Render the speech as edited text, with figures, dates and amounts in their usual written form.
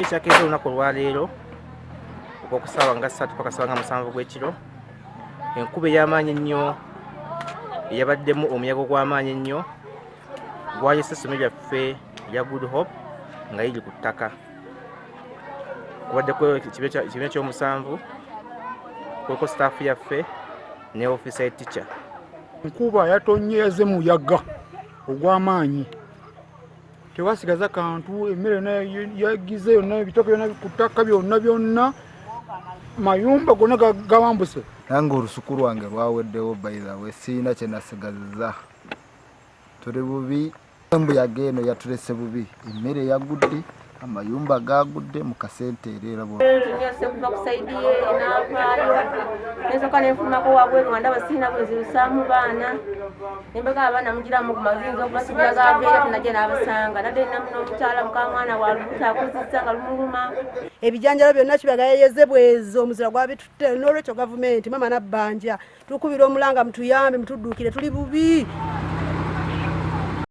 Ekyakeera olunaku olwaleero okwokusaawa nga 3 paka 7 gw'ekiro enkuba ey'amaanyi ennyo eyabaddemu omuyaga ogw'amaanyi ennyo gwayisa essomero lyaffe erya Good Hope nga liri ku ttaka. Kubaddeko ekibiina ky'omusanvu kuliko staff yaffe ne officer teacher. Enkuba yatonnyeze muyaga ogw'amaanyi tewasigaza kantu, emmere yagize yonna, ebitooke byonna ku ttaka byonna mayumba gonna gawambuse. Nange olusuku lwange lwaweddewo by the way, siina kye nasigaza. Tuli bubi, embuyaga eno yatulese bubi, emmere yagudde, amayumba gagudde mu kasenteera era bo. Tunyose kuva kusaidiye n'avaayo nesoka nenfumako wabweru nga ndaba sirina bwezi lusaamu baana nembega abaana mugiramu ku mazinza okubasibira gaveera tunajja n'abasanga nadde namuno omukyala mukamwana walubuta akuzisa nga lumuluma. Ebijanjalo byonna kibagayeyeze bwezo omuzira gwabitutte n'olwekyo gavumenti mama nabbanja tukubira omulanga mutuyambe mutudduukire tuli bubi.